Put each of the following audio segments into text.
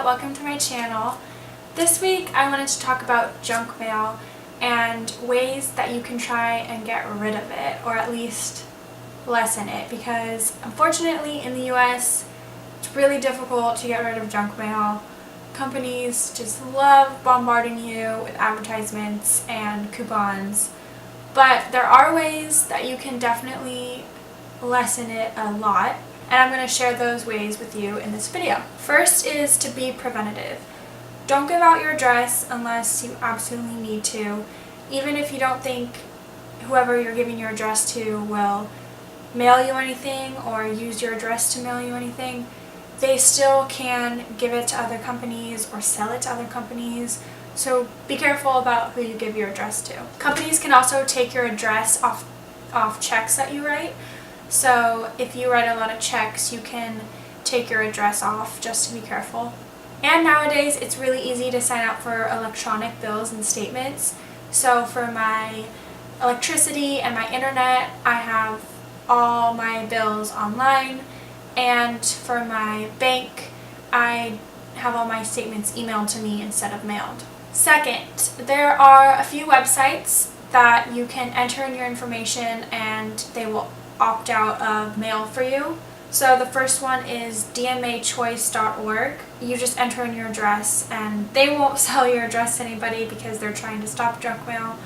welcome to my channel. This week I wanted to talk about junk mail and ways that you can try and get rid of it, or at least lessen it, because unfortunately in the US it's really difficult to get rid of junk mail. Companies just love bombarding you with advertisements and coupons, but there are ways that you can definitely lessen it a lot, and I'm going to share those ways with you in this video. First is to be preventative. Don't give out your address unless you absolutely need to. Even if you don't think whoever you're giving your address to will mail you anything or use your address to mail you anything, they still can give it to other companies or sell it to other companies. So be careful about who you give your address to. Companies can also take your address off checks that you write. So if you write a lot of checks, you can take your address off, just to be careful. And nowadays it's really easy to sign up for electronic bills and statements. So for my electricity and my internet, I have all my bills online, and for my bank, I have all my statements emailed to me instead of mailed. Second, there are a few websites that you can enter in your information and they will opt out of mail for you. So the first one is dmachoice.org. You just enter in your address and they won't sell your address to anybody because they're trying to stop junk mail,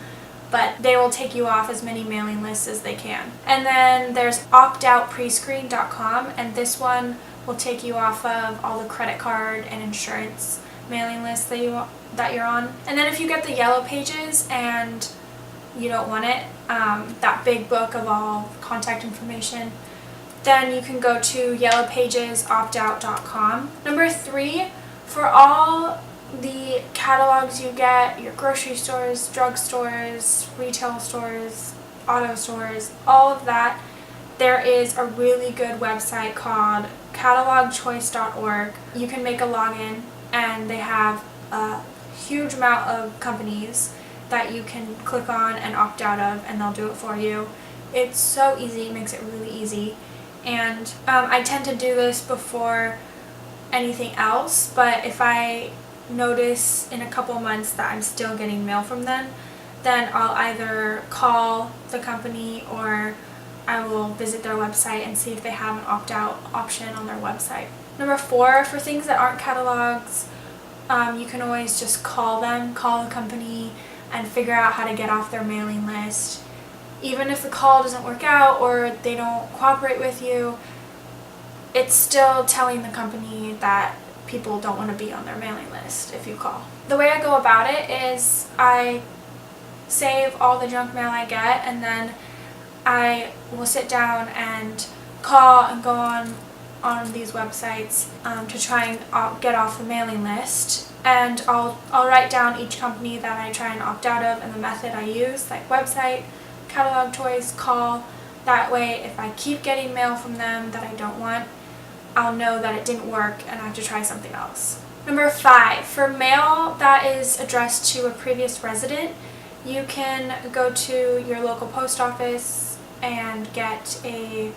but they will take you off as many mailing lists as they can. And then there's optoutprescreen.com, and this one will take you off of all the credit card and insurance mailing lists that you're on. And then if you get the yellow pages and you don't want it, that big book of all contact information, then you can go to yellowpagesoptout.com. Number 3, for all the catalogs you get, your grocery stores, drugstores, retail stores, auto stores, all of that, there is a really good website called catalogchoice.org. You can make a login and they have a huge amount of companies that you can click on and opt out of, and they'll do it for you. It's so easy, it makes it really easy. And I tend to do this before anything else, but if I notice in a couple months that I'm still getting mail from them, then I'll either call the company or I will visit their website and see if they have an opt-out option on their website. Number 4, for things that aren't catalogs, you can always just call the company and figure out how to get off their mailing list. Even if the call doesn't work out or they don't cooperate with you, it's still telling the company that people don't want to be on their mailing list if you call. The way I go about it is I save all the junk mail I get, and then I will sit down and call and go on these websites to try and get off the mailing list. And I'll write down each company that I try and opt out of and the method I use, like website, catalog choice, call. That way, if I keep getting mail from them that I don't want, I'll know that it didn't work and I have to try something else. Number 5, for mail that is addressed to a previous resident, you can go to your local post office and get a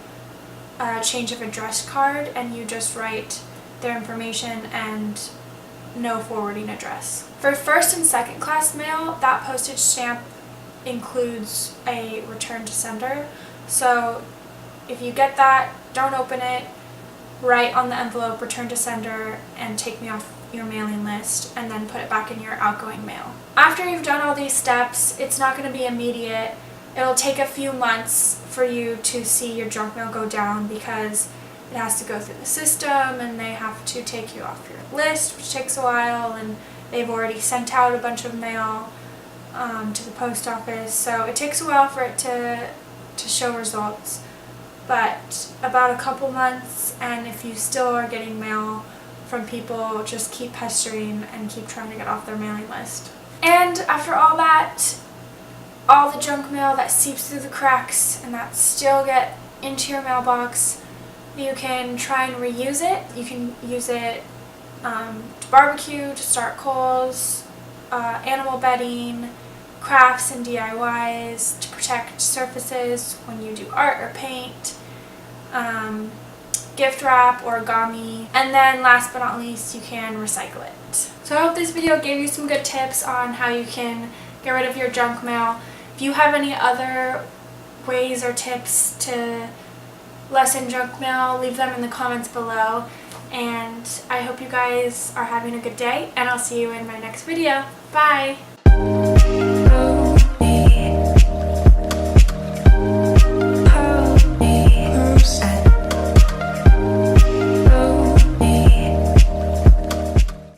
change of address card, and you just write their information and no forwarding address. For first and second class mail, that postage stamp includes a return to sender. So if you get that, don't open it, write on the envelope return to sender and take me off your mailing list, and then put it back in your outgoing mail. After you've done all these steps, it's not going to be immediate. It'll take a few months for you to see your junk mail go down because it has to go through the system and they have to take you off your list, which takes a while, and they've already sent out a bunch of mail to the post office, so it takes a while for it to show results. But about a couple months, and if you still are getting mail from people, just keep pestering and keep trying to get off their mailing list. And after all that, all the junk mail that seeps through the cracks and that still get into your mailbox, you can try and reuse it. You can use it to barbecue, to start coals, animal bedding, crafts and DIYs, to protect surfaces when you do art or paint. gift wrap, origami, and then last but not least, you can recycle it. So I hope this video gave you some good tips on how you can get rid of your junk mail. If you have any other ways or tips to lessen junk mail, leave them in the comments below. And I hope you guys are having a good day, and I'll see you in my next video. Bye!